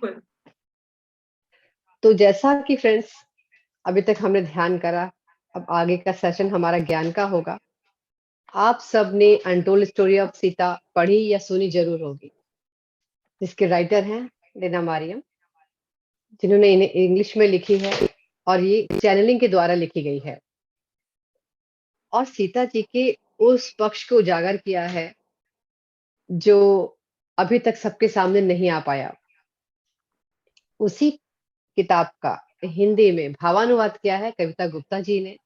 बिल्कुल। तो जैसा कि फ्रेंड्स अभी तक हमने ध्यान करा, अब आगे का सेशन हमारा ज्ञान का होगा। आप सबने अनटोल्ड स्टोरी ऑफ सीता पढ़ी या सुनी ज़रूर होगी, जिसके राइटर हैं लेना मारियम, जिन्होंने इन्हें इंग्लिश में लिखी है और ये चैनलिंग के द्वारा लिखी गई है। और सीता जी के उस पक्ष को उजागर किया है, जो अभी तक सबके सामने नहीं आ पाया। उसी किताब का हिंदी में भावानुवाद किया है कविता गुप्ता जी ने,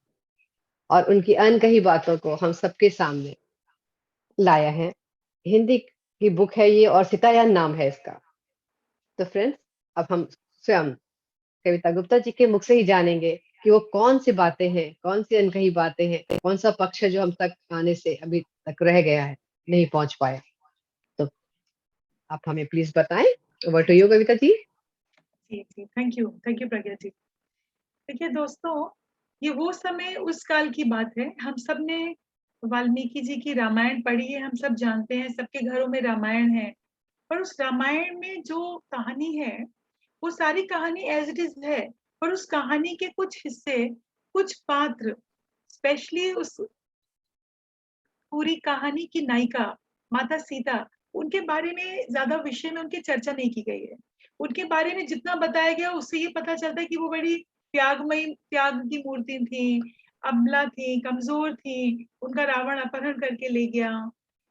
और उनकी अनकही बातों को हम सबके सामने लाया है। हिंदी की बुक है ये और सितायान नाम है इसका। तो फ्रेंड्स, अब हम स्वयं कविता गुप्ता जी के मुख से ही जानेंगे कि वो कौन सी बातें हैं, कौन सी अनकही बातें हैं, कौन सा पक्ष है जो हम तक आने से अभी तक रह गया है, नहीं पहुंच पाया। तो आप हमें प्लीज बताएं। Over to you Kavita ji. जी जी, थैंक यू प्रज्ञा जी। देखिए दोस्तों, ये वो समय उस काल की बात है। हम सब ने वाल्मीकि जी की रामायण पढ़ी है, हम सब जानते हैं, सबके घरों में रामायण है। पर उस रामायण में जो कहानी है, वो सारी कहानी एज इट इज है। पर उस कहानी के कुछ हिस्से, कुछ पात्र, स्पेशली उस पूरी कहानी की नायिका माता सीता, उनके बारे में ज्यादा विषय में उनकी चर्चा नहीं की गई है। उनके बारे में जितना बताया गया उससे ये पता चलता है कि वो बड़ी त्यागमयी, त्याग की मूर्ति थी, अबला थी, कमजोर थी, उनका रावण अपहरण करके ले गया,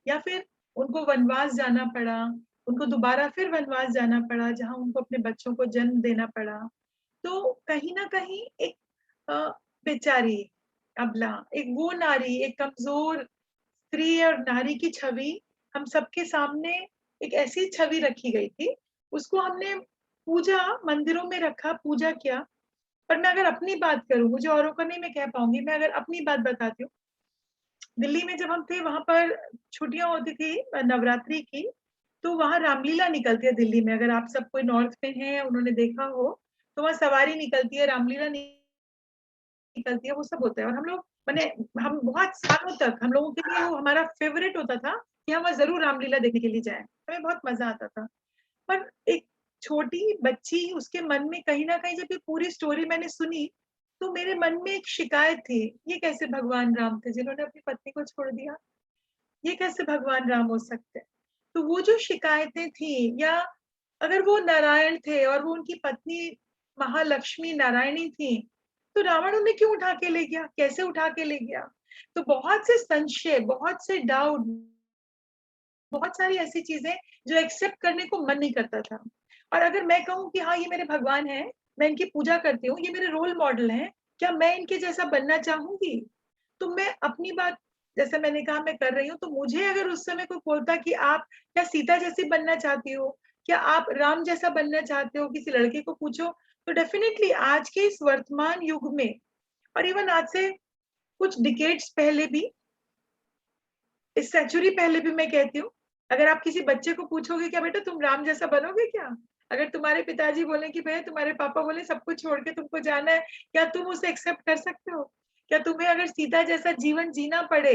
या फिर उनको वनवास जाना पड़ा, उनको दोबारा फिर वनवास जाना पड़ा जहां उनको अपने बच्चों को जन्म देना पड़ा। तो कहीं ना कहीं एक अ, बेचारी अबला, एक वो नारी, एक कमजोर स्त्री और नारी की छवि हम सबके सामने, एक ऐसी छवि रखी गई थी। उसको हमने पूजा, मंदिरों में रखा, पूजा किया। पर मैं अगर अपनी बात करूं, मुझे औरों का नहीं मैं कह पाऊंगी, मैं अगर अपनी बात बताती हूँ। दिल्ली में जब हम थे वहां पर छुट्टियां होती थी नवरात्रि की, तो वहां रामलीला निकलती है दिल्ली में। अगर आप सब कोई नॉर्थ में है, उन्होंने देखा हो, तो वहां सवारी निकलती है, रामलीला निकलती है, वो सब होता है। और हम लोग मैंने हम बहुत सालों तक हम लोगों के लिए वो हमारा फेवरेट होता था कि हम वहाँ जरूर रामलीला देखने के लिए जाएं। हमें बहुत मजा आता था। पर एक छोटी बच्ची, उसके मन में कहीं ना कहीं जब ये पूरी स्टोरी मैंने सुनी, तो मेरे मन में एक शिकायत थी, ये कैसे भगवान राम थे जिन्होंने अपनी पत्नी को छोड़ दिया? ये कैसे भगवान राम हो सकते हैं? तो वो जो शिकायतें थी, या अगर वो नारायण थे और वो उनकी पत्नी महालक्ष्मी नारायणी थी, तो रावण उन्हें क्यों उठा के ले गया, कैसे उठा के ले गया? तो बहुत से संशय, बहुत से डाउट, बहुत सारी ऐसी चीजें जो एक्सेप्ट करने को मन नहीं करता था। और अगर मैं कहूँ कि हाँ ये मेरे भगवान हैं, मैं इनकी पूजा करती हूँ, ये मेरे रोल मॉडल हैं, क्या मैं इनके जैसा बनना चाहूंगी? तो मैं अपनी बात, जैसे मैंने कहा, मैं कर रही हूँ। तो मुझे अगर उस समय कोई बोलता कि आप क्या सीता जैसी बनना चाहती हो, क्या आप राम जैसा बनना चाहते हो, किसी लड़के को पूछो, तो डेफिनेटली आज के इस वर्तमान युग में, और इवन आज से कुछ डिकेड्स पहले भी, इस सेंचुरी पहले भी, मैं कहती हूँ, अगर आप किसी बच्चे को पूछोगे क्या बेटा तुम राम जैसा बनोगे क्या, अगर तुम्हारे पिताजी बोले कि भैया, तुम्हारे पापा बोले सब कुछ छोड़ के तुमको जाना है, क्या तुम उसे एक्सेप्ट कर सकते हो? क्या तुम्हें अगर सीता जैसा जीवन जीना पड़े,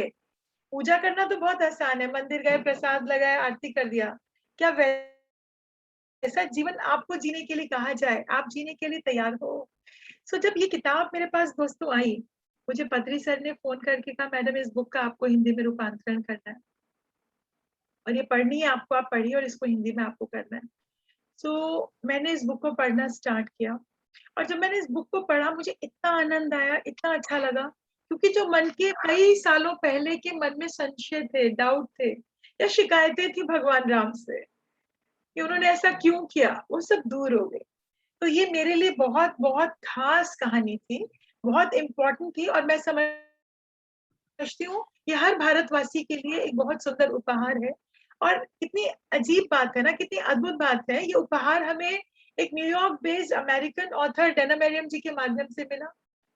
पूजा करना तो बहुत आसान है, मंदिर गए, प्रसाद लगाए, आरती कर दिया, क्या वैसा जीवन आपको जीने के लिए कहा जाए, आप जीने के लिए तैयार हो? सो जब ये किताब मेरे पास दोस्तों आई, मुझे पत्री सर ने फोन करके कहा मैडम इस बुक का आपको हिंदी में रूपांतरण करना है और ये पढ़नी है आपको, आप पढ़िए और इसको हिंदी में आपको करना है। सो मैंने इस बुक को पढ़ना स्टार्ट किया, और जब मैंने इस बुक को पढ़ा मुझे इतना आनंद आया, इतना अच्छा लगा, क्योंकि जो मन के कई सालों पहले के मन में संशय थे, डाउट थे, या शिकायतें थी भगवान राम से कि उन्होंने ऐसा क्यों किया, वो सब दूर हो गए। तो ये मेरे लिए बहुत बहुत खास कहानी थी, बहुत इम्पोर्टेंट थी, और मैं समझती हूँ ये हर भारतवासी के लिए एक बहुत सुंदर उपहार है। और कितनी अजीब बात है ना, कितनी अद्भुत बात है, ये उपहार हमें एक New York based American author Dena Merriam ji के माध्यम से मिला।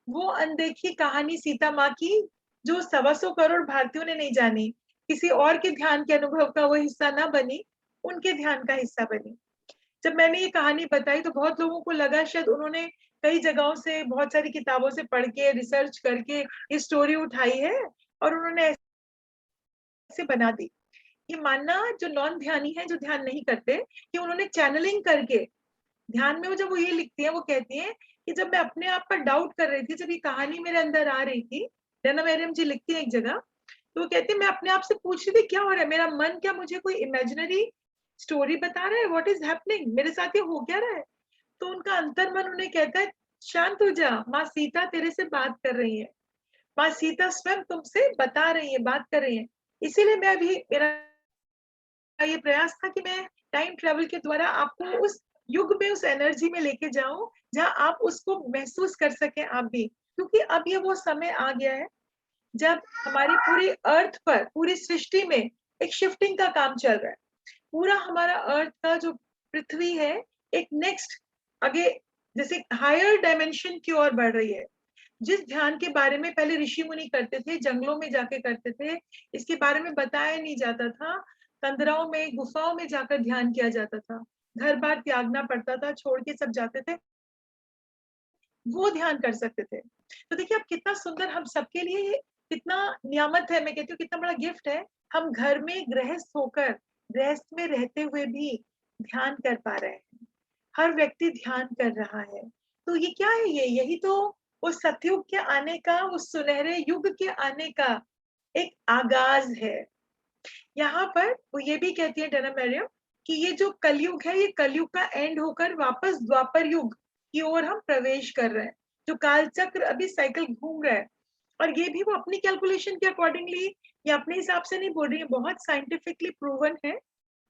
वो अनदेखी कहानी सीता माँ की, जो 125 करोड़ भारतीयों ने नहीं जानी, किसी और के ध्यान के अनुभव का वो हिस्सा ना बनी, उनके ध्यान का हिस्सा बनी। जब मैंने ये कहानी बताई तो बहुत लोगों को लगा शायद उन्होंने कई जगहों से, बहुत सारी किताबों से पढ़ के, रिसर्च करके ये स्टोरी उठाई है और उन्होंने ऐसे बना दी। ये मानना जो नॉन ध्यानी है, जो ध्यान नहीं करते, कि उन्होंने चैनलिंग करके ध्यान में वो जब वो ये लिखती है, वो कहती है कि जब मैं अपने आप पर डाउट कर रही थी, जब ये कहानी मेरे अंदर आ रही थी, डैना मैरियम जी लिखती है एक जगह, तो वो कहती है मैं अपने आप से पूछ रही थी क्या हो रहा है, मेरा मन क्या मुझे कोई इमेजिनरी स्टोरी बता रहा है, व्हाट इज हैपनिंग, मेरे साथ ये हो क्या रहा है। तो उनका अंतर्मन उन्हें कहता है शांत हो जा, माँ सीता तेरे से बात कर रही है, माँ सीता स्वयं तुमसे बता रही है, बात कर रही है। इसीलिए मैं अभी मेरा ये प्रयास था कि मैं टाइम ट्रेवल के द्वारा आपको उस युग में, उस एनर्जी में लेके जाऊं जहां आप उसको महसूस कर सकें आप भी, क्योंकि अब ये वो समय आ गया है जब हमारी पूरी अर्थ पर, पूरी सृष्टि में एक शिफ्टिंग का काम चल रहा है। पूरा हमारा अर्थ का जो पृथ्वी है, एक नेक्स्ट आगे जैसे हायर डायमेंशन की ओर बढ़ रही है। जिस ध्यान के बारे में पहले ऋषि मुनि करते थे, जंगलों में जाके करते थे, इसके बारे में बताया नहीं जाता था, कंदराओं में, गुफाओं में जाकर ध्यान किया जाता था, घर बार त्यागना पड़ता था, छोड़ के सब जाते थे, वो ध्यान कर सकते थे। तो देखिए अब कितना सुंदर हम सबके लिए ये कितना नियामत है, मैं कहती हूँ कितना बड़ा गिफ्ट है, हम घर में गृहस्थ होकर, गृहस्थ में रहते हुए भी ध्यान कर पा रहे हैं। हर व्यक्ति ध्यान कर रहा है। तो ये क्या है, ये यही तो उस सतयुग के आने का, उस सुनहरे युग के आने का एक आगाज है। यहाँ पर वो ये भी कहती है डैना मैरियम कि ये जो कलयुग है, ये कलयुग का एंड होकर वापस द्वापर युग की ओर हम प्रवेश कर रहे हैं। जो काल चक्र अभी साइकिल घूम रहा है, और ये भी वो अपनी कैलकुलेशन के अकॉर्डिंगली, ये अपने हिसाब से नहीं बोल रही है, बहुत साइंटिफिकली प्रूवन है,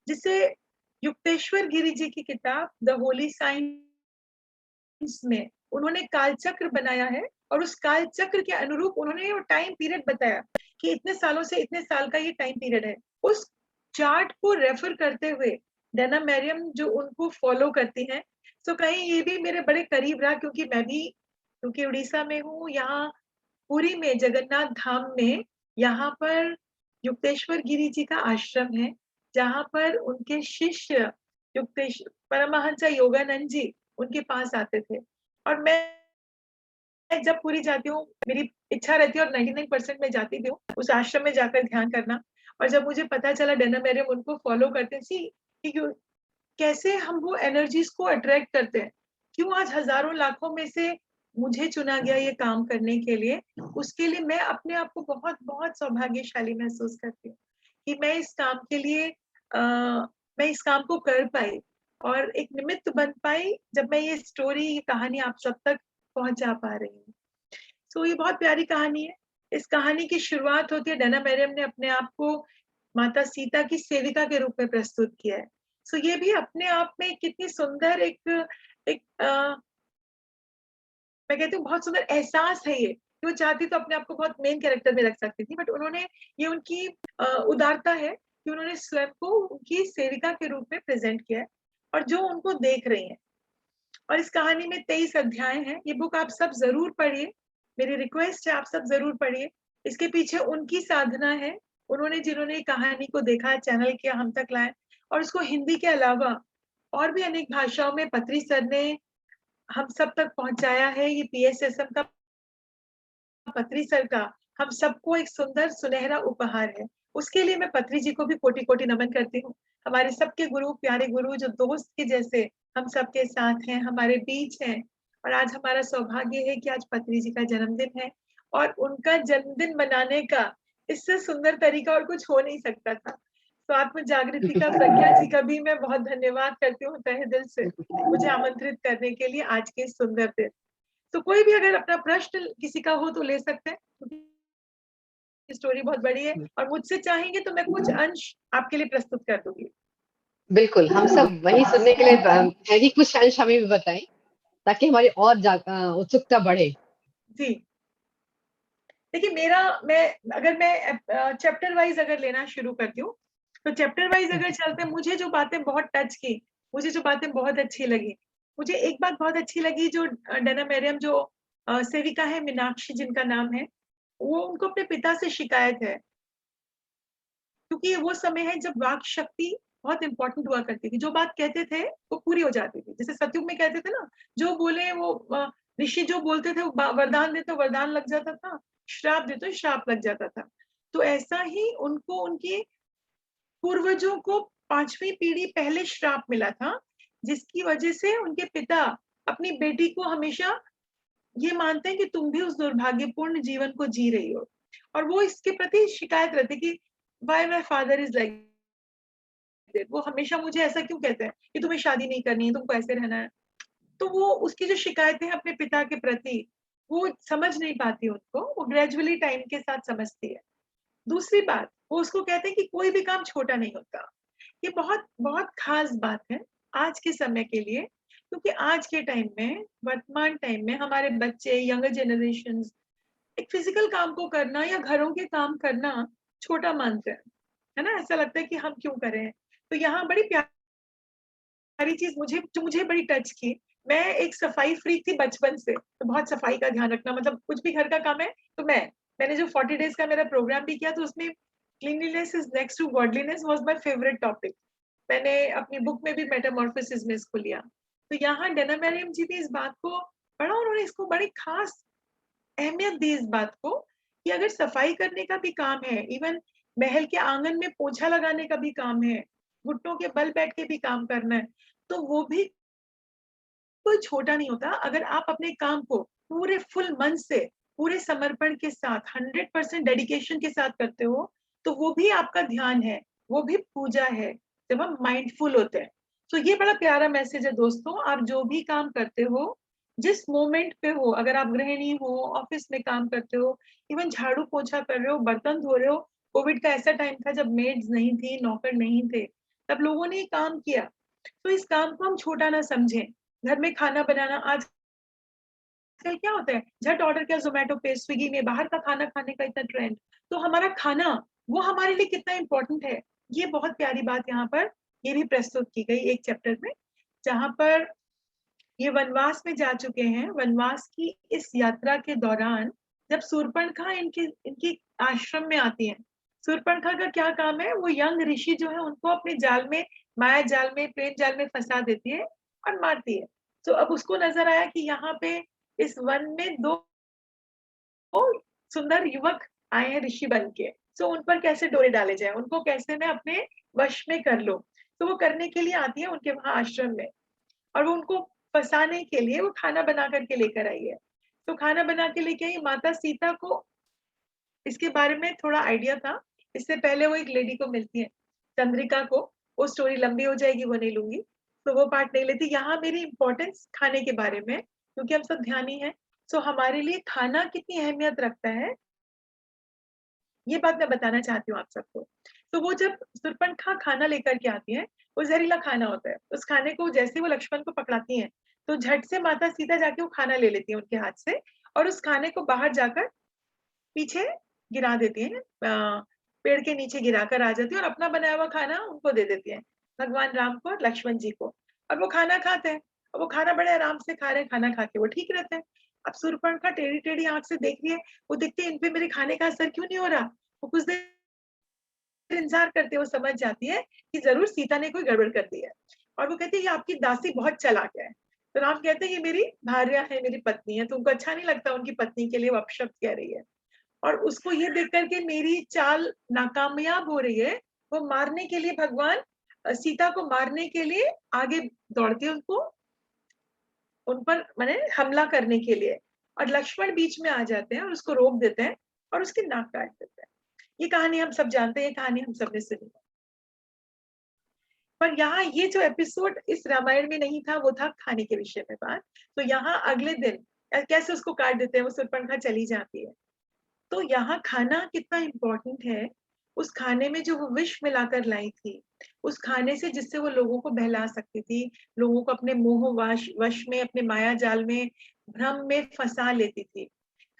जिसे युक्तेश्वर गिरी जी की किताब द होली साइंस में उन्होंने कालचक्र बनाया है, और उस काल चक्र के अनुरूप उन्होंने वो टाइम पीरियड बताया कि इतने सालों से इतने साल का ये टाइम पीरियड है। उस चार्ट को रेफर करते हुए डैना मैरियम जो उनको फॉलो करती हैं, तो कहीं ये भी मेरे बड़े करीब रहा, क्योंकि मैं भी, क्योंकि उड़ीसा में हूँ, यहाँ पुरी में जगन्नाथ धाम में, यहाँ पर युक्तेश्वर गिरी जी का आश्रम है, जहाँ पर उनके शिष्य युक्तेश्वर परमहंस योगानंद जी उनके पास आते थे। और मैं जब पूरी जाती हूँ, मेरी इच्छा रहती है और 99% मैं जाती भी हूँ उस आश्रम में जाकर ध्यान करना। और जब मुझे पता चला डैना मैरियम उनको फॉलो करते सी कि कैसे हम वो एनर्जीज को अट्रैक्ट करते हैं, क्यों आज हजारों लाखों में से मुझे चुना गया ये काम करने के लिए, उसके लिए मैं अपने आप को बहुत बहुत सौभाग्यशाली महसूस करती हूँ कि मैं इस काम के लिए मैं इस काम को कर पाई और एक निमित्त बन पाई, जब मैं ये स्टोरी, ये कहानी आप सब तक पहुंचा पा रही हूँ। तो ये बहुत प्यारी कहानी है। इस कहानी की शुरुआत होती है, डैना मैरियम ने अपने आप को माता सीता की सेविका के रूप में प्रस्तुत किया है। सो ये भी अपने आप में कितनी सुंदर एक एक मैं कहती हूँ बहुत सुंदर एहसास है ये, कि वो चाहती तो अपने आप को बहुत मेन कैरेक्टर में रख सकती थी, बट उन्होंने, ये उनकी उदारता है कि उन्होंने स्वयं को उनकी सेविका के रूप में प्रेजेंट किया है, और जो उनको देख रही हैं। और इस कहानी में 23 अध्याय हैं। ये बुक आप सब जरूर पढ़िए, मेरी रिक्वेस्ट है आप सब जरूर पढ़िए। इसके पीछे उनकी साधना है, उन्होंने, जिन्होंने कहानी को देखा, चैनल किया, हम तक लाए, और इसको हिंदी के अलावा और भी अनेक भाषाओं में पत्री सर ने हम सब तक पहुंचाया है। ये पीएसएसएम का, पत्री सर का हम सबको एक सुंदर सुनहरा उपहार है। उसके लिए मैं पत्री जी को भी कोटि कोटि नमन करती हूँ। हमारे सबके गुरु, प्यारे गुरु, जो दोस्त के जैसे हम सबके साथ हैं, हमारे बीच हैं। और आज हमारा सौभाग्य है कि आज पत्री जी का जन्मदिन है, और उनका जन्मदिन मनाने का इससे सुंदर तरीका और कुछ हो नहीं सकता था। तो आत्म जागृति का प्रज्ञा जी का भी मैं बहुत धन्यवाद करती हूँ तहे दिल से, मुझे आमंत्रित करने के लिए आज के सुंदर दिन। तो कोई भी अगर अपना प्रश्न किसी का हो तो ले सकते हैं, क्योंकि स्टोरी बहुत बड़ी है, और मुझसे चाहेंगे तो मैं कुछ अंश आपके लिए प्रस्तुत कर दूंगी। बिल्कुल, हम सब वही सुनने के लिए है कि कुछ अंश हमें भी बताएं, ताकि हमारी और उत्सुकता बढ़े। जी देखिए, मैं चैप्टर वाइज अगर लेना शुरू करती हूँ, तो चैप्टर वाइज अगर चलते हैं, मुझे जो बातें बहुत टच की, मुझे जो बातें बहुत अच्छी लगी, मुझे एक बात बहुत अच्छी लगी, जो डैना मैरियम जो सेविका है, मीनाक्षी जिनका नाम है, वो, उनको अपने पिता से शिकायत है, क्योंकि ये वो समय है जब वाक शक्ति बहुत इंपॉर्टेंट हुआ करती थी। जो बात कहते थे वो पूरी हो जाती थी। जैसे सतयुग में कहते थे ना, जो बोले वो, ऋषि जो बोलते थे वो वरदान देते, वरदान लग जाता था, श्राप देते श्राप लग जाता था। तो ऐसा ही उनको उनकी पूर्वजों को 5वीं पीढ़ी पहले श्राप मिला था जिसकी वजह से उनके पिता अपनी बेटी को हमेशा ये मानते हैं कि तुम भी उस दुर्भाग्यपूर्ण जीवन को जी रही हो, और वो इसके प्रति शिकायत रहती कि why my father is like that, वो हमेशा मुझे ऐसा क्यों कहते हैं कि तुम्हें शादी नहीं करनी है, तुमको ऐसे रहना है। तो वो उसकी जो शिकायतें हैं अपने पिता के प्रति, वो समझ नहीं पाती उनको, वो ग्रेजुअली टाइम के साथ समझती है। दूसरी बात, वो उसको कहते हैं कि कोई भी काम छोटा नहीं होता। ये बहुत बहुत खास बात है आज के समय के लिए, क्योंकि आज के टाइम में, वर्तमान टाइम में हमारे बच्चे, यंगर जनरेशन एक फिजिकल काम को करना या घरों के काम करना छोटा मानते हैं, है ना? ऐसा लगता है कि हम क्यों करें। तो यहाँ बड़ी प्यारी चीज जो मुझे बड़ी टच की, मैं एक सफाई फ्रीक थी बचपन से, तो बहुत सफाई का ध्यान रखना, मतलब कुछ भी घर का काम है तो मैंने जो 40 डेज का मेरा प्रोग्राम भी किया, तो उसमें cleanliness is next to godliness was my favourite topic. मैंने अपनी बुक में भी मेटामॉर्फोसिस में इसको लिया। तो यहाँ डेना मैरियम जी ने इस बात को पढ़ा, उन्होंने इसको बड़ी खास अहमियत दी इस बात को कि अगर सफाई करने का भी काम है, इवन महल के आंगन में पोछा लगाने का भी काम है, घुटनों के बल बैठ के भी काम करना है, तो वो भी कोई छोटा नहीं होता। अगर आप अपने काम को पूरे फुल मन से, पूरे समर्पण के साथ, 100% डेडिकेशन के साथ करते हो, तो वो भी आपका ध्यान है, वो भी पूजा है, जब हम माइंडफुल होते हैं। तो ये बड़ा प्यारा मैसेज है दोस्तों, आप जो भी काम करते हो, जिस मोमेंट पे हो, अगर आप गृहिणी हो, ऑफिस में काम करते हो, इवन झाड़ू पोछा कर रहे हो, बर्तन धो रहे हो। कोविड का ऐसा टाइम था जब मेड्स नहीं थी, नौकर नहीं थे, तब लोगों ने काम किया। तो इस काम को हम छोटा ना समझें। घर में खाना बनाना, आजकल क्या होता है, झट ऑर्डर किया जोमेटो पे, स्विगी में, बाहर का खाना खाने का इतना ट्रेंड। तो हमारा खाना, वो हमारे लिए कितना इंपॉर्टेंट है, ये बहुत प्यारी बात यहाँ पर ये भी प्रस्तुत की गई एक चैप्टर में, जहां पर ये वनवास में जा चुके हैं। वनवास की इस यात्रा के दौरान जब शूर्पणखा इनकी इनकी आश्रम में आती है, शूर्पणखा का क्या काम है, वो यंग ऋषि जो है उनको अपने जाल में, माया जाल में, प्रेम जाल में फंसा देती है और मारती है। तो अब उसको नजर आया कि यहाँ पे इस वन में दो सुंदर युवक आए हैं ऋषि बन के, तो उन पर कैसे डोरे डाले जाए, उनको कैसे मैं अपने वश में कर लूं। तो वो करने के लिए आती है उनके वहां आश्रम में, और वो उनको फंसाने के लिए वो खाना बना करके लेकर आई है। तो खाना बना के लेके आई, माता सीता को इसके बारे में थोड़ा आइडिया था। इससे पहले वो एक लेडी को मिलती है, चंद्रिका को। वो स्टोरी लंबी हो जाएगी, वो नहीं लूंगी, तो वो पार्ट नहीं लेती। यहाँ मेरी इंपॉर्टेंस खाने के बारे में, क्योंकि हम सब ध्यानी हैं, सो हमारे लिए खाना कितनी अहमियत रखता है, ये बात मैं बताना चाहती हूँ आप सबको। तो वो जब शूर्पणखा खाना लेकर के आती है, वो जहरीला खाना होता है, उस खाने को जैसे वो लक्ष्मण को पकड़ाती हैं, तो झट से माता सीता जाके वो खाना ले लेती है उनके हाथ से, और उस खाने को बाहर जाकर पीछे गिरा देती हैं, पेड़ के नीचे गिरा कर आ जाती है, और अपना बनाया हुआ खाना उनको दे देती है, भगवान राम को और लक्ष्मण जी को। और वो खाना खाते हैं, और वो खाना बड़े आराम से खा रहे हैं, खाना खा के वो ठीक रहते हैं। अब शूर्पणखा टेढ़ी टेढ़ी आंख से देख रही है, वो देखती है इन पे मेरे खाने का असर क्यों नहीं हो रहा। वो कुछ देर इंतजार करते, वो समझ जाती है कि जरूर सीता ने कोई गड़बड़ कर दी है, और वो कहती है ये आपकी दासी बहुत चालाक है। तो राम कहते हैं ये मेरी भार्या है, मेरी पत्नी है, तुमको अच्छा नहीं लगता उनकी पत्नी के लिए वो अपशब्द कह रही है। और उसको ये देख करके मेरी चाल नाकामयाब हो रही है, वो मारने के लिए भगवान सीता को मारने के लिए आगे दौड़ते हैं, उनको उन पर मैंने हमला करने के लिए, और लक्ष्मण बीच में आ जाते हैं और उसको रोक देते हैं और उसकी नाक काट देते हैं। ये कहानी हम सब जानते हैं, ये कहानी हम सब ने सुनी है। पर यहाँ ये जो एपिसोड इस रामायण में नहीं था, वो था खाने के विषय में बात। तो यहाँ अगले दिन कैसे उसको काट देते हैं, वो शूर्पणखा चली जाती है। तो यहाँ खाना कितना इम्पोर्टेंट है, उस खाने में जो वो विष मिलाकर लाई थी, उस खाने से जिससे वो लोगों को बहला सकती थी, लोगों को अपने मोह वश में, अपने माया जाल में, भ्रम में फंसा लेती थी।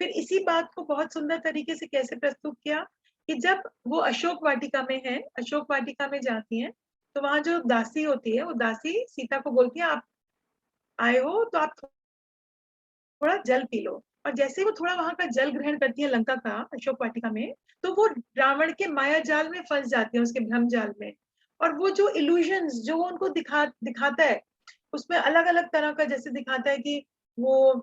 फिर इसी बात को बहुत सुंदर तरीके से कैसे प्रस्तुत किया कि जब वो अशोक वाटिका में है, अशोक वाटिका में जाती हैं, तो वहां जो दासी होती है, वो दासी सीता को बोलती है आप आए हो तो आप थोड़ा जल पी लो। और जैसे ही वो थोड़ा वहां का जल ग्रहण करती है लंका का, अशोक वाटिका में, तो वो रावण के माया जाल में फंस जाती है, उसके भ्रम जाल में। और वो जो इल्यूजन्स जो वो उनको दिखाता है, उसमें अलग अलग तरह का, जैसे दिखाता है कि वो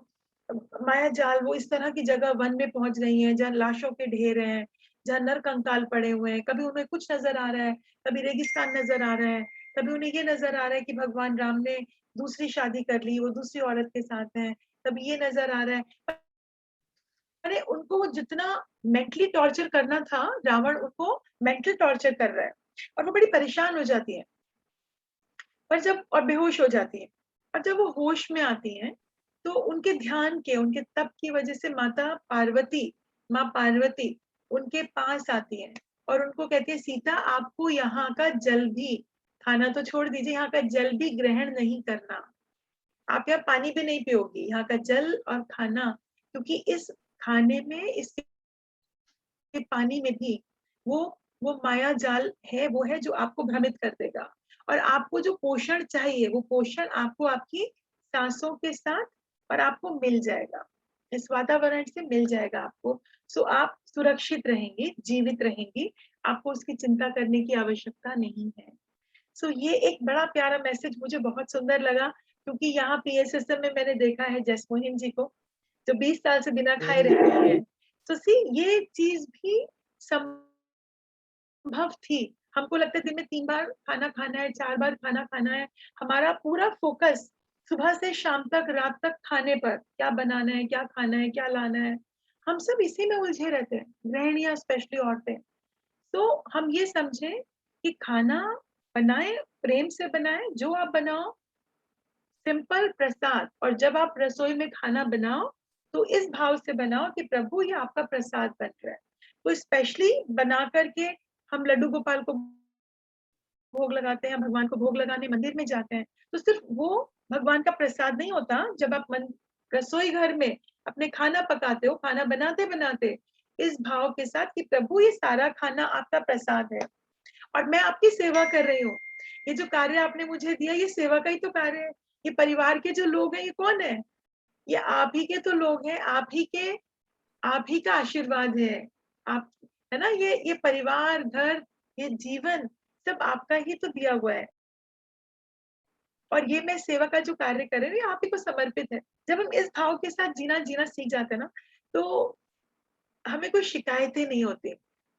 माया जाल, वो इस तरह की जगह वन में पहुंच गई है जहाँ लाशों के ढेर हैं, जहाँ नर कंकाल पड़े हुए हैं, कभी उन्हें कुछ नजर आ रहा है, कभी रेगिस्तान नजर आ रहा है, कभी उन्हें ये नजर आ रहा है कि भगवान राम ने दूसरी शादी कर ली, वो दूसरी औरत के साथ हैं, कभी ये नजर आ रहा है। अरे उनको वो जितना मेंटली टॉर्चर करना था, रावण उनको मेंटल टॉर्चर कर रहा है, और वो बड़ी परेशान हो जाती है, पर जब और बेहोश हो जाती है। और जब वो होश में आती हैं, तो उनके ध्यान के, उनके तप की वजह से माता पार्वती, माँ पार्वती उनके पास आती है और उनको कहती है, सीता आपको यहाँ का जल भी, खाना तो छोड़ दीजिए, यहाँ का जल भी ग्रहण नहीं करना, आप यहाँ पानी भी नहीं पियोगी, यहाँ का जल और खाना, क्योंकि इस खाने में, इस पानी में भी वो वो माया जाल है, वो है जो आपको भ्रमित कर देगा, और आपको जो पोषण चाहिए वो पोषण आपको आपकी सांसों के साथ और आपको मिल जाएगा, इस वातावरण से मिल जाएगा आपको। सो आप सुरक्षित रहेंगे, जीवित रहेंगी, आपको उसकी चिंता करने की आवश्यकता नहीं है। सो ये एक बड़ा प्यारा मैसेज मुझे बहुत सुंदर लगा, क्योंकि यहाँ पीएसएसएम में मैंने देखा है जसमोहन जी को, जो 20 साल से बिना खाए रह रही है। तो सी ये चीज भी संभव थी। हमको लगता है दिन में 3 बार खाना खाना है, 4 बार खाना खाना है, हमारा पूरा फोकस सुबह से शाम तक, रात तक खाने पर, क्या बनाना है, क्या खाना है, क्या लाना है, हम सब इसी में उलझे रहते हैं, गृहिणियां स्पेशली औरतें। तो हम ये समझें कि खाना बनाए, प्रेम से बनाए, जो आप बनाओ सिंपल प्रसाद, और जब आप रसोई में खाना बनाओ तो इस भाव से बनाओ कि प्रभु ये आपका प्रसाद बन रहा है। तो स्पेशली बना करके हम लड्डू गोपाल को भोग लगाते हैं, भगवान को भोग लगाने मंदिर में जाते हैं, तो सिर्फ वो भगवान का प्रसाद नहीं होता। जब आप रसोई घर में अपने खाना पकाते हो, खाना बनाते बनाते इस भाव के साथ कि प्रभु ये सारा खाना आपका प्रसाद है और मैं आपकी सेवा कर रही हूँ, ये जो कार्य आपने मुझे दिया ये सेवा का ही तो कार्य है। ये परिवार के जो लोग हैं ये कौन है? ये आप ही के तो लोग हैं, आप ही का आशीर्वाद है। आप, है ना, ये परिवार, घर, ये जीवन सब आपका ही तो दिया हुआ है, और ये मैं सेवा का जो कार्य कर रही हूँ ये आप ही को समर्पित है। जब हम इस भाव के साथ जीना जीना सीख जाते हैं ना, तो हमें कोई शिकायतें नहीं होती,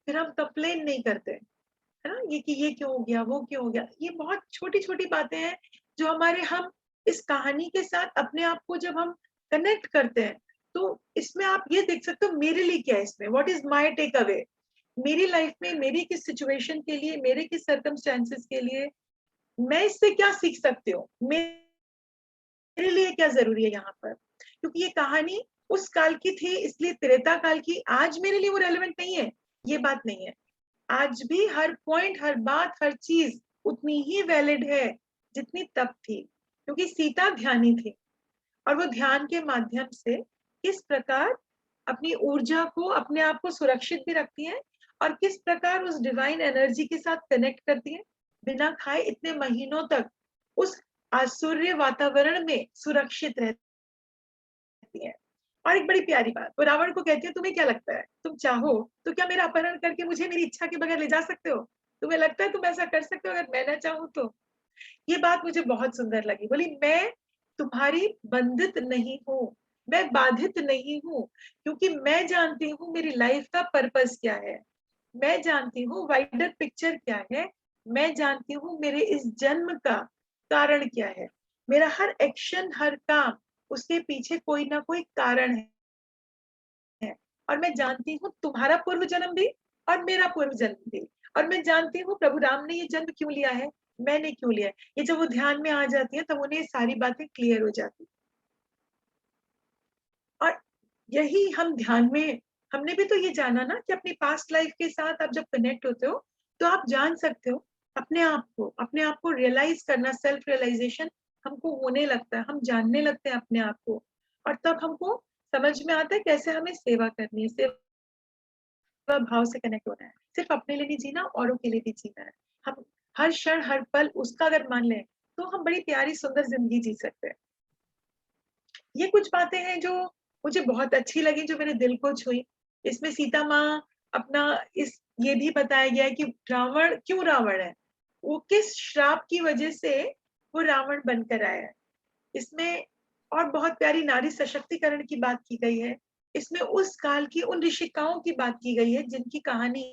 फिर हम कंप्लेन नहीं करते, है ना, ये कि ये क्यों हो गया, वो क्यों हो गया। ये बहुत छोटी छोटी बातें हैं जो हमारे, हम इस कहानी के साथ अपने आप को जब हम कनेक्ट करते हैं, तो इसमें आप ये देख सकते हो मेरे लिए क्या है, इसमें what is my take away, मेरी लाइफ में, मेरी किस सिचुएशन के लिए, मेरे किस सर्कमस्टेंसेस के लिए मैं इससे क्या सीख सकती हूँ, मेरे लिए क्या जरूरी है यहाँ पर। क्योंकि ये कहानी उस काल की थी इसलिए त्रेता काल की, आज मेरे लिए वो रेलेवेंट नहीं है, ये बात नहीं है। आज भी हर पॉइंट, हर बात, हर चीज उतनी ही वैलिड है जितनी तब थी, क्योंकि सीता ध्यानी थी, और वो ध्यान के माध्यम से किस प्रकार अपनी ऊर्जा को, अपने आप को सुरक्षित भी रखती है, और किस प्रकार उस डिवाइन एनर्जी के साथ कनेक्ट करती है, बिना खाए इतने महीनों तक उस आसुर्य वातावरण में सुरक्षित रहती है। और एक बड़ी प्यारी बात, वो रावण को कहती है, तुम्हें क्या लगता है, तुम चाहो तो क्या मेरा अपहरण करके मुझे मेरी इच्छा के बगैर ले जा सकते हो? तुम्हें लगता है तुम ऐसा कर सकते हो अगर मैं ना चाहूं तो? ये बात मुझे बहुत सुंदर लगी। बोली, मैं तुम्हारी बंधित नहीं हूँ, मैं बाधित नहीं हूँ, क्योंकि मैं जानती हूँ मेरी लाइफ का पर्पस क्या है, मैं जानती हूँ वाइडर पिक्चर क्या है, मैं जानती हूँ मेरे इस जन्म का कारण क्या है, मेरा हर एक्शन, हर काम, उसके पीछे कोई ना कोई कारण है। और मैं जानती हूँ तुम्हारा पूर्व जन्म भी और मेरा पूर्व जन्म भी, और मैं जानती हूँ प्रभु राम ने ये जन्म क्यों लिया है, मैंने क्यों लिया है। ये जब वो ध्यान में आ जाती है तब उन्हें सारी बातें क्लियर हो जाती। और यही हम ध्यान में, हमने भी तो ये जाना ना कि अपनी पास्ट लाइफ के साथ आप जब कनेक्ट होते हो तो आप जान सकते हो अपने आप को रियलाइज करना, सेल्फ रियलाइजेशन हमको होने लगता है, हम जानने लगते हैं अपने आप को, और तब हमको समझ में आता है कैसे हमें सेवा करनी है, सेवा भाव से कनेक्ट होना है। सिर्फ अपने लिए नहीं जीना, औरों के लिए भी जीना है। हम हर क्षण, हर पल उसका अगर मान लें तो हम बड़ी प्यारी सुंदर जिंदगी जी सकते हैं। ये कुछ बातें हैं जो मुझे बहुत अच्छी लगी, जो मेरे दिल को छुई। इसमें सीता माँ अपना, इस ये भी बताया गया है कि रावण क्यों रावण है, वो किस श्राप की वजह से वो रावण बनकर आया है। इसमें और बहुत प्यारी नारी सशक्तिकरण की बात की गई है। इसमें उस काल की उन ऋषिकाओं की बात की गई है जिनकी कहानी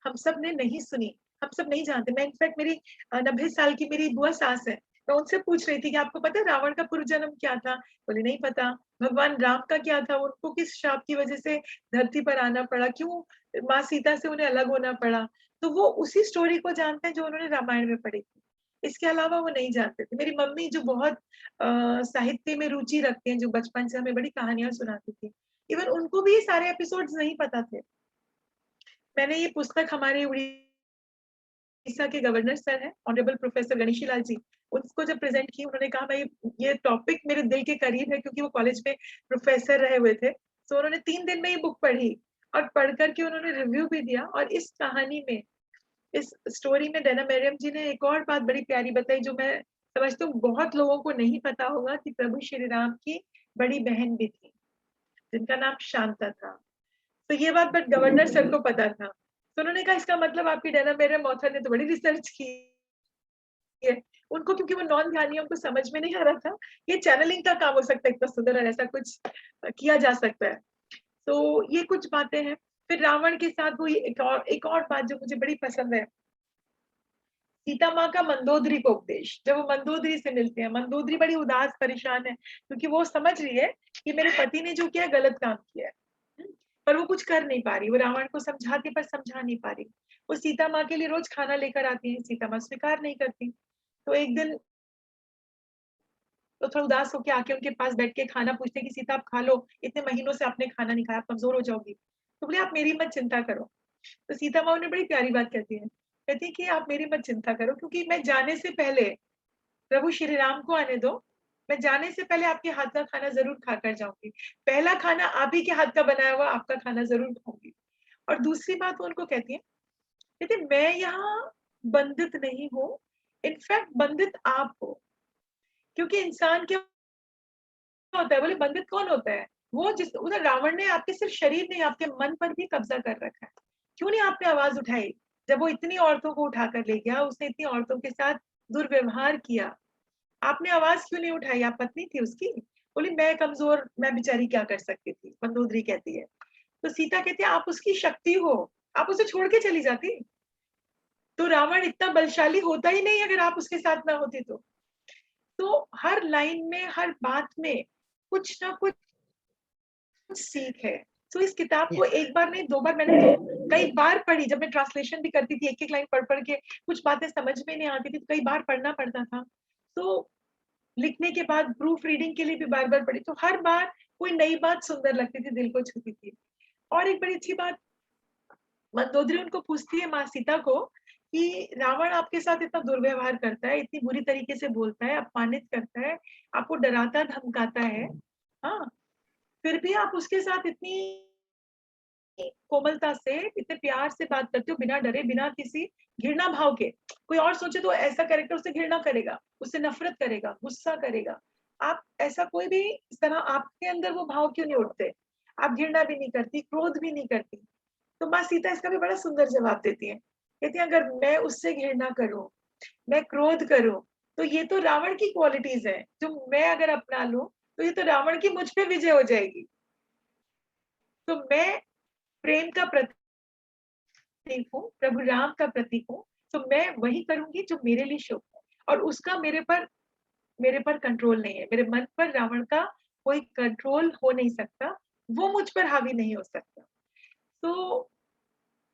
हम सब ने नहीं सुनी, हम सब नहीं जानते। मैं इनफैक्ट मेरी 90 साल की मेरी बुआ सास है, मैं उनसे पूछ रही थी कि आपको पता है रावण का पूर्व जन्म क्या था? बोले नहीं पता। भगवान राम का क्या था? उनको किस शाप की वजह से धरती पर आना पड़ा? क्यों माँ सीता से उन्हें अलग होना पड़ा? तो वो उसी स्टोरी को जानते हैं जो उन्होंने रामायण में पढ़ी थी। इसके अलावा वो नहीं जानते थे। मेरी मम्मी जो बहुत साहित्य में रुचि रखते हैं, जो बचपन से हमें बड़ी कहानियाँ सुनाती थी, इवन उनको भी ये सारे एपिसोड्स नहीं पता थे। मैंने ये पुस्तक हमारे उड़ीसा के गवर्नर सर हैं, ऑनरेबल प्रोफेसर गणेशी लाल जी, उसको जब प्रेजेंट की, उन्होंने कहा भाई ये टॉपिक मेरे दिल के करीब है, क्योंकि वो कॉलेज में प्रोफेसर रहे हुए थे। तो उन्होंने 3 दिन में ये बुक पढ़ी और पढ़ करके उन्होंने रिव्यू भी दिया। और इस कहानी में, इस स्टोरी में डैना मैरियम जी ने एक और बात बड़ी प्यारी बताई, जो मैं समझती हूँ बहुत लोगों को नहीं पता होगा, कि प्रभु श्री राम की बड़ी बहन भी थी, जिनका नाम शांता था। तो ये बात बट गवर्नर सर को पता था। तो उन्होंने कहा इसका मतलब आपकी डैना मैरियम ऑथर ने तो बड़ी रिसर्च की है। उनको, क्योंकि वो नॉन ध्यानियों को समझ में नहीं आ रहा था, ये चैनलिंग का काम हो सकता है, इतना सुंदर और ऐसा कुछ किया जा सकता है। तो ये कुछ बातें हैं। फिर रावण के साथ हुई एक और बात जो मुझे बड़ी पसंद है, सीता माँ का मंदोदरी को उपदेश। जब वो मंदोदरी से मिलते हैं, मंदोदरी बड़ी उदास परेशान है, क्योंकि वो समझ रही है कि मेरे पति ने जो किया गलत काम किया है, पर वो कुछ कर नहीं पा रही। वो रावण को समझाती पर समझा नहीं पा रही। वो सीता माँ के लिए रोज खाना लेकर आती है, सीता माँ स्वीकार नहीं करती। तो एक दिन तो थोड़ा उदास होके आके उनके पास बैठ के खाना पूछते हैं कि सीता आप खा लो, इतने महीनों से आपने खाना नहीं खाया, आप कमजोर हो जाओगी। तो बोले आप मेरी मत चिंता करो। तो सीता माँ उन्हें बड़ी प्यारी बात कहती है, कहती है कि आप मेरी मत चिंता करो, क्योंकि मैं जाने से पहले, प्रभु श्री राम को आने दो, मैं जाने से पहले आपके हाथ का खाना जरूर खाकर जाऊंगी। पहला खाना आप ही के हाथ का बनाया हुआ आपका खाना जरूर खाऊंगी। और दूसरी बात वो उनको कहती है, कहती मैं यहाँ बंधित नहीं हूँ, इनफैक्ट बंधित आप हो। क्योंकि इंसान क्या होता है, बोले बंधित कौन होता है? वो जिस उधर रावण ने आपके सिर्फ शरीर नहीं, आपके मन पर भी कब्जा कर रखा है। क्यों नहीं आपने आवाज उठाई? जब वो इतनी औरतों को उठाकर ले गया, उसने इतनी औरतों के साथ दुर्व्यवहार किया, आपने आवाज क्यों नहीं उठाई? आप पत्नी थी उसकी। बोली मैं कमजोर, मैं बेचारी क्या कर सकती थी, मंदोदरी कहती है। तो सीता कहती है आप उसकी शक्ति हो, आप उसे छोड़ के चली जाती। तो रावण इतना बलशाली होता ही नहीं अगर आप उसके साथ ना होती तो हर लाइन में, हर बात में कुछ ना कुछ सीख है। तो इस किताब को एक बार नहीं, 2 बार, मैंने तो कई बार पढ़ी। जब मैं ट्रांसलेशन भी करती थी, एक-एक लाइन पढ़-पढ़ के कुछ बातें समझ में नहीं आती थी, तो कई बार पढ़ना पड़ता था। तो लिखने के बाद प्रूफ रीडिंग के लिए भी बार-बार पढ़ी, तो हर बार कोई नई बात सुंदर लगती थी, दिल को छूती थी। और एक बड़ी अच्छी बात, मंदोदरी उनको पूछती है माँ सीता को कि रावण आपके साथ इतना दुर्व्यवहार करता है, इतनी बुरी तरीके से बोलता है, अपमानित करता है, आपको डराता धमकाता है, हाँ, फिर भी आप उसके साथ इतनी कोमलता से, इतने प्यार से बात करते हो, बिना डरे, बिना किसी घृणा भाव के। कोई और सोचे तो ऐसा कैरेक्टर उससे घृणा करेगा, उससे नफरत करेगा, गुस्सा करेगा। आप ऐसा कोई भी इस तरह आपके अंदर वो भाव क्यों नहीं उठते? आप घृणा भी नहीं करती, क्रोध भी नहीं करती। तो माँ सीता इसका भी बड़ा सुंदर जवाब देती है। कहती है अगर मैं उससे घृणा करूँ, मैं क्रोध करूँ, तो ये तो रावण की क्वालिटीज़ हैं, जो मैं अगर अपना लूँ, तो ये तो रावण की मुझ पे विजय हो जाएगी। तो मैं प्रेम का प्रतीक हूँ, प्रभु राम का प्रतीक हूँ, तो मैं वही करूँगी जो मेरे लिए शुभ है। और उसका मेरे पर कंट्रोल नहीं है। मेरे मन पर रावण का कोई कंट्रोल हो नहीं सकता, वो मुझ पर हावी नहीं हो सकता। तो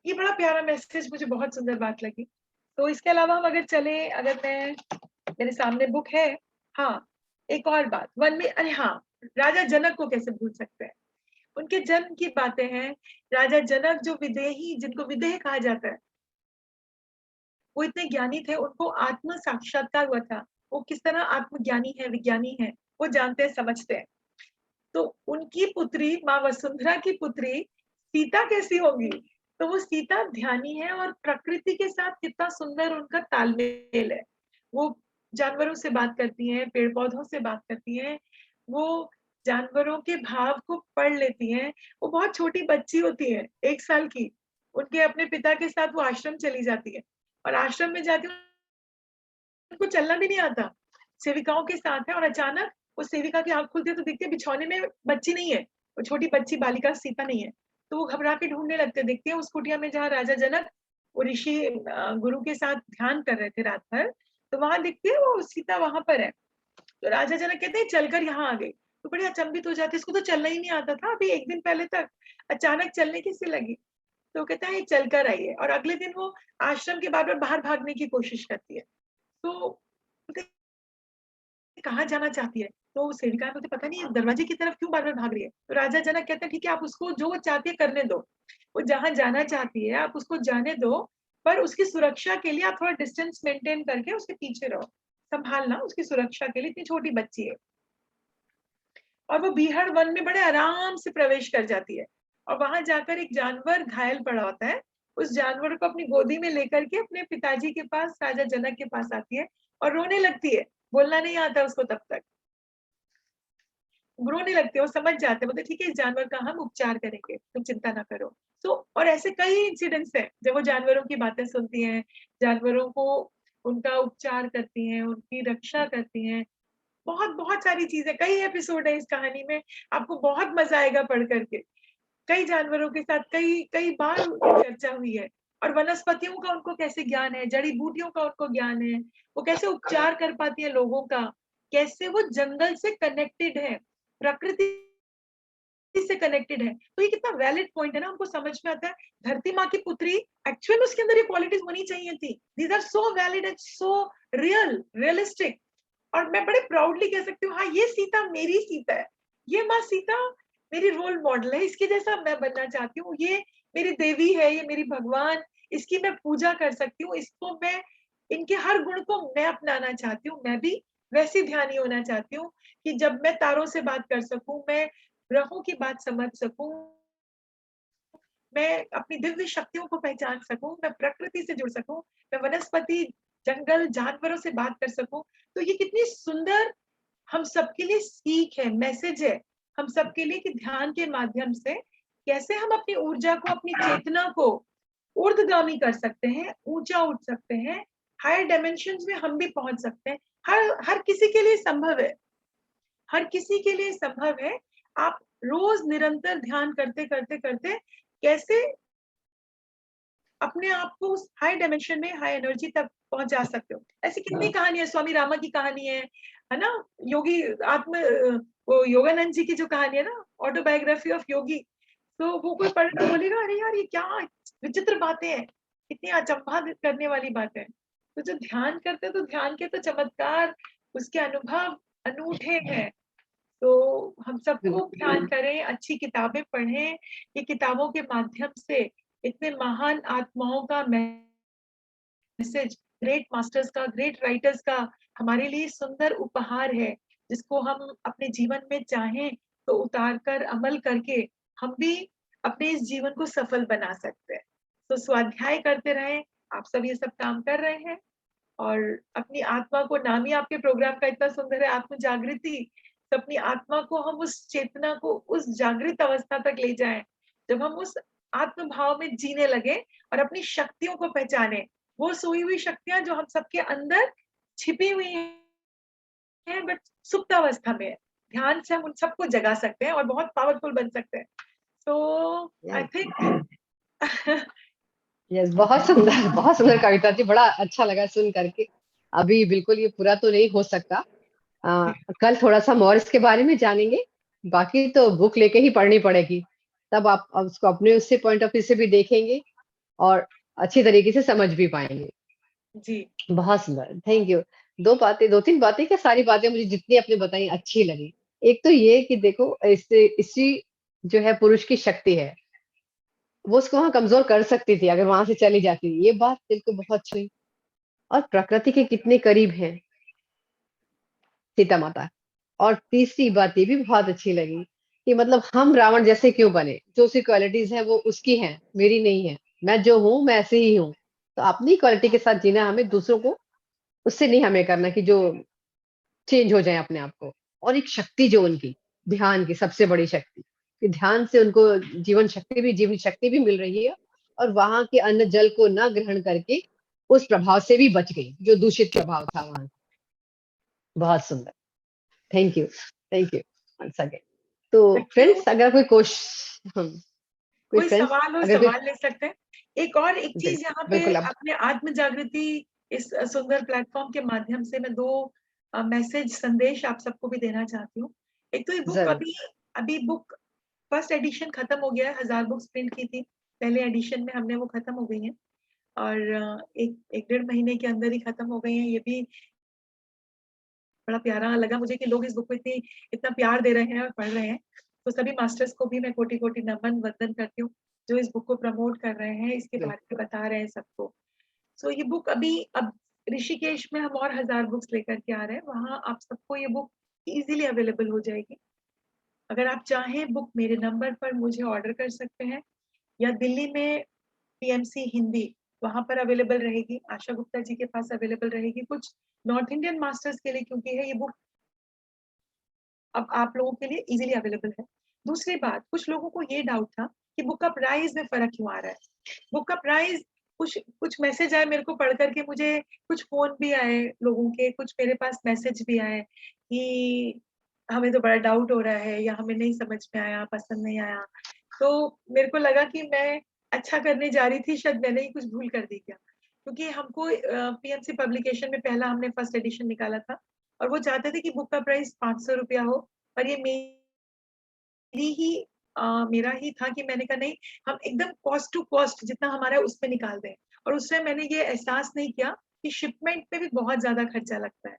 ये बड़ा प्यारा मैसेज, मुझे बहुत सुंदर बात लगी। तो इसके अलावा हम अगर चलें, अगर मैं, मेरे सामने बुक है, हाँ, एक और बात, वन में, अरे हाँ, राजा जनक को कैसे भूल सकते हैं? उनके जन्म की बातें हैं। राजा जनक जो विदेही, जिनको विदेह कहा जाता है, वो इतने ज्ञानी थे, उनको आत्म साक्षात्कार हुआ था। वो किस तरह आत्मज्ञानी है, विज्ञानी है, वो जानते हैं, समझते हैं। तो उनकी पुत्री, माँ वसुंधरा की पुत्री सीता कैसी होगी? तो वो सीता ध्यानी है, और प्रकृति के साथ कितना सुंदर उनका तालमेल है। वो जानवरों से बात करती हैं, पेड़-पौधों से बात करती हैं, वो जानवरों के भाव को पढ़ लेती हैं। वो बहुत छोटी बच्ची होती है, 1 साल की। उनके अपने पिता के साथ वो आश्रम चली जाती है, और आश्रम में जाके उनको चलना भी नहीं आता। सेविकाओं के साथ है, और अचानक वो सेविका की आँख खुलती है तो देखती है बिछौने में बच्ची नहीं है, वो छोटी बच्ची बालिका सीता नहीं है। तो वो घबरा के ढूँढने लगते हैं, देखती है उस कुटिया में जहाँ राजा जनक वो ऋषि गुरु के साथ ध्यान कर रहे थे रात भर, तो वहां दिखती है वो सीता वहां पर है। तो राजा जनक कहते हैं चलकर यहाँ आ गई। तो बड़े अचंभित हो जाते, इसको तो चलना ही नहीं आता था अभी एक दिन पहले तक, अचानक चलने कैसे लगी। तो कहता है चलकर आई है। और अगले दिन वो आश्रम के बार बार बाहर भागने की कोशिश करती है। तो कहाँ जाना चाहती है। तो सेविका बोलते पता नहीं दरवाजे की तरफ क्यों बार बार भाग रही है। तो राजा जनक कहते हैं ठीक है आप उसको जो वो चाहती है करने दो, वो जहां जाना चाहती है आप उसको जाने दो, पर उसकी सुरक्षा के लिए आप थोड़ा डिस्टेंस मेंटेन करके उसके पीछे रहो, संभालना उसकी सुरक्षा के लिए, इतनी छोटी बच्ची है। और वो बीहड़ वन में बड़े आराम से प्रवेश कर जाती है। और वहां जाकर एक जानवर घायल पड़ा होता है, उस जानवर को अपनी गोदी में लेकर के अपने पिताजी के पास, राजा जनक के पास आती है और रोने लगती है। बोलना नहीं आता उसको तब तक, रोने लगते हैं, वो समझ जाते हैं, बोलते ठीक है इस जानवर का हम उपचार करेंगे, तुम चिंता ना करो। तो और ऐसे कई इंसिडेंट्स हैं जब वो जानवरों की बातें सुनती हैं, जानवरों को उनका उपचार करती हैं, उनकी रक्षा करती हैं। बहुत बहुत सारी चीजें, कई एपिसोड है इस कहानी में, आपको बहुत मजा आएगा पढ़ करके। कई जानवरों के साथ कई कई बार चर्चा हुई है। और वनस्पतियों का उनको कैसे ज्ञान है, जड़ी बूटियों का उनको ज्ञान है, वो कैसे उपचार कर पाती है लोगों का, कैसे वो जंगल से कनेक्टेड है, प्रकृति से कनेक्टेड है। तो ये कितना वैलिड पॉइंट है ना, हमको समझ में आता है धरती माँ की पुत्री, एक्चुअल में उसके अंदर ये क्वालिटीज होनी चाहिए थी। These are so valid and so realistic. और मैं बड़े प्राउडली कह सकती हूँ हाँ ये सीता मेरी सीता है, ये माँ सीता मेरी रोल मॉडल है, इसके जैसा मैं बनना चाहती हूँ। ये मेरी देवी है, ये मेरी भगवान, इसकी मैं पूजा कर सकती हूँ, इसको मैं, इनके हर गुण को मैं अपनाना चाहती हूँ। मैं भी वैसी ध्यानी होना चाहती हूँ कि जब मैं तारों से बात कर सकूं, मैं ग्रहों की बात समझ सकूं, मैं अपनी दिव्य शक्तियों को पहचान सकूं, मैं प्रकृति से जुड़ सकूं, मैं वनस्पति, जंगल, जानवरों से बात कर सकूं। तो ये कितनी सुंदर हम सबके लिए सीख है, मैसेज है हम सबके लिए, कि ध्यान के माध्यम से कैसे हम अपनी ऊर्जा को, अपनी चेतना को ऊर्ध्वगामी कर सकते हैं, ऊंचा उठ सकते हैं, हायर डायमेंशन में हम भी पहुंच सकते हैं। हर हर किसी के लिए संभव है, हर किसी के लिए संभव है। आप रोज निरंतर ध्यान करते करते करते कैसे अपने आप को उस हाई डायमेंशन में, हाई एनर्जी तक पहुंचा सकते हो। ऐसी कितनी कहानी है, स्वामी रामा की कहानी है ना, योगी आत्म, वो योगानंद जी की जो कहानी है ना, ऑटोबायोग्राफी ऑफ योगी। तो वो कोई पढ़ के बोलेगा अरे यार ये क्या विचित्र बातें हैं, कितनी अचंभा करने वाली बातें हैं। तो जो ध्यान करते हैं तो ध्यान के तो चमत्कार, उसके अनुभव अनूठे हैं। तो हम सबको ध्यान करें, अच्छी किताबें पढ़ें, ये किताबों के माध्यम से इतने महान आत्माओं का मैसेज, ग्रेट मास्टर्स का, ग्रेट राइटर्स का हमारे लिए सुंदर उपहार है, जिसको हम अपने जीवन में चाहें तो उतार कर अमल करके हम भी अपने इस जीवन को सफल बना सकते हैं। तो स्वाध्याय करते रहें, आप सब ये सब काम कर रहे हैं। और अपनी आत्मा को, नाम ही आपके प्रोग्राम का इतना सुंदर है, आत्म जागृति। तो अपनी आत्मा को हम उस चेतना को उस जागृत अवस्था तक ले जाएं, जब हम उस आत्म भाव में जीने लगे और अपनी शक्तियों को पहचाने, वो सोई हुई शक्तियां जो हम सबके अंदर छिपी हुई हैं, बट सुप्त अवस्था में है। ध्यान से हम उन सबको जगा सकते हैं और बहुत पावरफुल बन सकते हैं। तो आई थिंक यस, बहुत सुंदर कविता थी, बड़ा अच्छा लगा सुन करके। अभी बिल्कुल ये पूरा तो नहीं हो सकता, कल थोड़ा सा और इसके बारे में जानेंगे, बाकी तो बुक लेके ही पढ़नी पड़ेगी, तब आप उसको अपने उससे पॉइंट ऑफ व्यू से भी देखेंगे और अच्छी तरीके से समझ भी पाएंगे। जी बहुत सुंदर, थैंक यू। दो तीन बातें, क्या सारी बातें मुझे जितनी आपने बताई अच्छी लगी। एक तो ये कि देखो, इससे इसी जो है पुरुष की शक्ति है, वो उसको वहां कमजोर कर सकती थी अगर वहां से चली जाती, ये बात दिल को बहुत छुई। और प्रकृति के कितने करीब है सीता माता। और तीसरी बात ये भी बहुत अच्छी लगी कि मतलब हम रावण जैसे क्यों बने, जो उसकी क्वालिटीज है वो उसकी है, मेरी नहीं है। मैं जो हूं मैं ऐसे ही हूँ, तो अपनी क्वालिटी के साथ जीना, हमें दूसरों को उससे नहीं हमें करना कि जो चेंज हो जाए अपने आप को। और एक शक्ति जो उनकी, ध्यान की सबसे बड़ी शक्ति, कि ध्यान से उनको जीवन शक्ति भी मिल रही है, और वहां के अन्न जल को न ग्रहण करके उस प्रभाव से भी बच गई जो दूषित प्रभाव था वहां। बहुत सुंदर, थैंक यू वंस अगेन। तो थैंक यू। फ्रेंड्स, अगर कोई क्वेश्चन, कोई फ्रेंड्स सवाल हो अगर सवाल ले सकते हैं। एक चीज यहाँ पे बिल्कुल आप अपने आत्म जागृति इस सुंदर प्लेटफॉर्म के माध्यम से मैं 2 मैसेज संदेश आप सबको भी देना चाहती हूँ। एक तो ये बुक ज़रूर। अभी बुक फर्स्ट एडिशन खत्म हो गया है, 1000 बुक्स प्रिंट की थी। पहले एडिशन में हमने वो खत्म हो गई हैं और एक डेढ़ महीने के अंदर ही खत्म हो गई हैं। ये भी बड़ा प्यारा लगा मुझे कि लोग इस बुक को इतना प्यार दे रहे हैं और पढ़ रहे हैं। तो सभी मास्टर्स को भी मैं कोटि-कोटि नमन वंदन करती हूँ, जो इस बुक को प्रमोट कर रहे हैं, इसके बिल्कुल। बारे में बता रहे हैं सबको। सो ये बुक अब ऋषिकेश में हम और 1000 बुक्स लेकर के आ रहे हैं, वहाँ आप सबको ये बुक ईज़िली अवेलेबल हो जाएगी। अगर आप चाहें बुक मेरे नंबर पर मुझे ऑर्डर कर सकते हैं या दिल्ली में पीएमसी हिंदी वहाँ पर अवेलेबल रहेगी, आशा गुप्ता जी के पास अवेलेबल रहेगी। कुछ नॉर्थ इंडियन मास्टर्स के लिए क्योंकि है ये बुक अब आप लोगों के लिए ईज़िली अवेलेबल है। दूसरी बात, कुछ लोगों को ये डाउट था कि बुक का प्राइस में फ़र्क क्यों आ रहा है? बुक का प्राइस कुछ कुछ मैसेज आए मेरे को पढ़ कर के मुझे कुछ फ़ोन भी आए लोगों के, कुछ मेरे पास मैसेज भी आए कि हमें तो बड़ा डाउट हो रहा है या हमें नहीं समझ में आया, पसंद नहीं आया। तो मेरे को लगा कि मैं अच्छा करने जा रही थी, शायद मैंने ही कुछ भूल कर दी क्या? क्योंकि हमको पीएमसी पब्लिकेशन में पहला हमने फर्स्ट एडिशन निकाला था और वो चाहते थे कि बुक का प्राइस ₹500 हो, पर ये ही मेरा ही था कि मैंने कहा नहीं, हम एकदम कॉस्ट टू कॉस्ट जितना हमारा है उसमें निकाल दें और उस समय मैंने ये एहसास नहीं किया कि शिपमेंट में भी बहुत ज़्यादा खर्चा लगता है।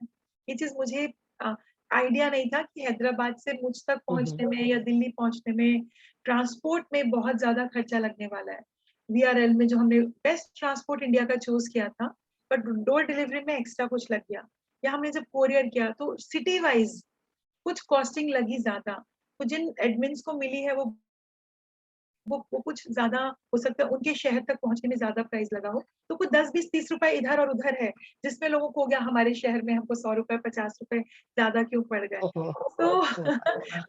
ये चीज़ मुझे अ, आइडिया नहीं था कि हैदराबाद से मुझ तक हुँ, हुँ। पहुँचने में या दिल्ली पहुँचने में, ट्रांसपोर्ट में बहुत ज़्यादा खर्चा लगने वाला है। वीआरएल में जो हमने बेस्ट ट्रांसपोर्ट इंडिया का चूज़ किया था, पर डोर डिलीवरी में एक्स्ट्रा कुछ लग गया। या हमने जब कोरियर किया तो सिटी वाइज़ कुछ कॉस्टिंग लगी ज़्यादा। तो जिन एडमिन्स को मिली है वो कुछ ज़्यादा हो सकता है उनके शहर तक पहुँचने में ज़्यादा प्राइस लगा हो। तो कुछ 10, 20, ₹30 इधर और उधर है, जिसमें लोगों को हो गया हमारे शहर में हमको ₹100 ₹50 ज़्यादा क्यों पड़ गए। ओहो! तो ओह!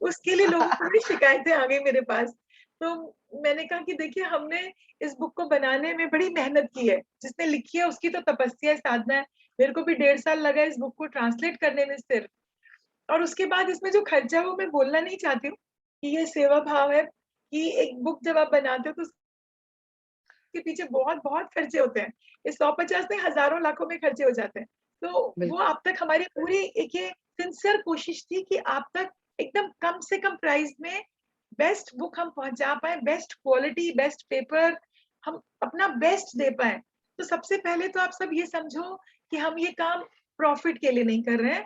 उसके लिए लोगों की बड़ी शिकायतें आ गई मेरे पास। तो मैंने कहा कि देखिए हमने इस बुक को बनाने में बड़ी मेहनत की है। जिसने लिखी है उसकी तो तपस्या है, साधना है। मेरे को भी 1.5 साल लगा इस बुक को ट्रांसलेट करने में सिर्फ। और उसके बाद इसमें जो खर्चा है वो मैं बोलना नहीं चाहती हूँ, कि ये सेवा भाव है, कि एक बुक जब आप बनाते हो तो उसके पीछे बहुत-बहुत खर्चे होते हैं। ये 100-50 नहीं हज़ारों लाखों में खर्चे हो जाते हैं। तो वो बिल्कुल। आप तक हमारी पूरी एक ये सिंसियर कोशिश थी कि आप तक एकदम कम से कम प्राइस में बेस्ट बुक हम पहुँचा पाएँ, बेस्ट क्वालिटी, बेस्ट पेपर, हम अपना बेस्ट दे पाएँ। तो सबसे पहले तो आप सब ये समझो कि हम ये काम प्रॉफिट के लिए नहीं कर रहे हैं।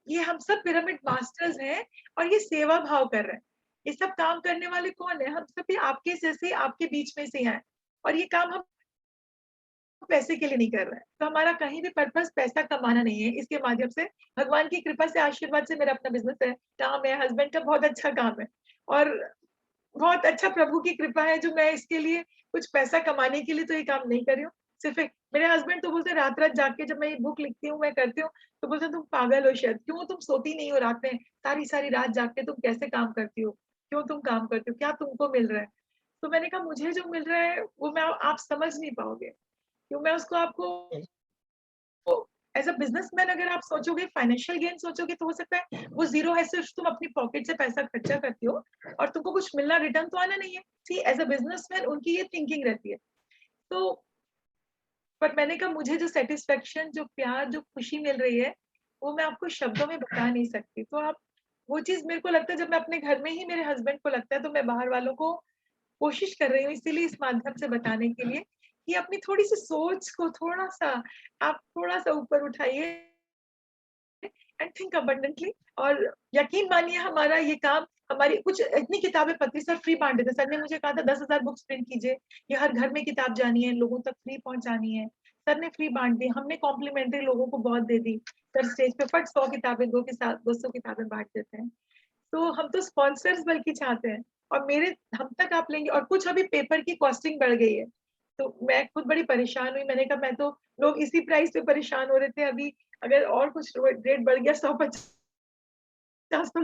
ये हम सब पिरामिड मास्टर्स हैं और ये सेवा भाव कर रहे हैं। ये सब काम करने वाले कौन है? हम सभी आपके जैसे आपके बीच में से हैं और ये काम हम पैसे के लिए नहीं कर रहे हैं। तो हमारा कहीं भी पर्पज़ पैसा कमाना नहीं है। इसके माध्यम से भगवान की कृपा से, आशीर्वाद से मेरा अपना बिज़नेस है, काम है, हस्बैंड का बहुत अच्छा काम है और बहुत अच्छा प्रभु की कृपा है जो मैं इसके लिए कुछ पैसा कमाने के लिए तो ये काम नहीं कर रही हूँ। सिर्फ़ एक मेरे हस्बैंड तो बोलते हैं रात-रात जाग के जब मैं ये बुक लिखती हूँ, मैं करती हूँ, तो बोलते हैं तुम पागल हो शायद, क्यों तुम सोती नहीं हो रात में? सारी-सारी रात जाग के तुम कैसे काम करती हो? क्यों तुम काम करती हो? क्या तुमको मिल रहा है? तो मैंने कहा मुझे जो मिल रहा है वो मैं आप समझ नहीं पाओगे। क्यों मैं उसको आपको हुँ, एज़ अ बिज़नेसमैन अगर आप सोचोगे फाइनेंशियल गेन सोचोगे तो हो सकता है वो ज़ीरो है, सिर्फ़ तुम अपनी पॉकेट से पैसा खर्चा करती हो और तुमको कुछ मिलना रिटर्न तो आना नहीं है। सी एज़ अ बिज़नेसमैन उनकी ये थिंकिंग रहती है। तो पर मैंने कहा मुझे जो सैटिस्फैक्शन, जो प्यार, जो खुशी मिल रही है, वो मैं आपको शब्दों में बता नहीं सकती। तो आप वो चीज़ मेरे को लगता है जब मैं अपने घर में ही मेरे हस्बैंड को लगता है तो मैं बाहर वालों को कोशिश कर रही हूँ इसीलिए इस माध्यम से बताने के लिए कि अपनी थोड़ी-सी सोच को थोड़ा-सा आप थोड़ा-सा ऊपर उठाइए एंड थिंक अबंडेंटली और यकीन मानिए हमारा ये काम हमारी कुछ इतनी किताबें पत्री सर फ्री बाँट देते हैं। सर ने मुझे कहा था 10,000 बुक्स प्रिंट कीजिए, ये हर घर में किताब जानी है, लोगों तक फ्री पहुँचानी है। सर ने फ्री बाँट दी, हमने कॉम्प्लीमेंट्री लोगों को बहुत दे दी। सर स्टेज पे फट 100 किताबें 2 के साथ 200 किताबें बाँट देते हैं। तो हम तो स्पॉन्सर्स बल्कि चाहते हैं और मेरे हम तक आप लेंगे और कुछ अभी पेपर की कॉस्टिंग बढ़ गई है। तो मैं खुद बड़ी परेशान हुई, मैंने कहा मैं तो लोग इसी प्राइस पे परेशान हो रहे थे, अभी अगर और कुछ रेट बढ़ गया 150 तो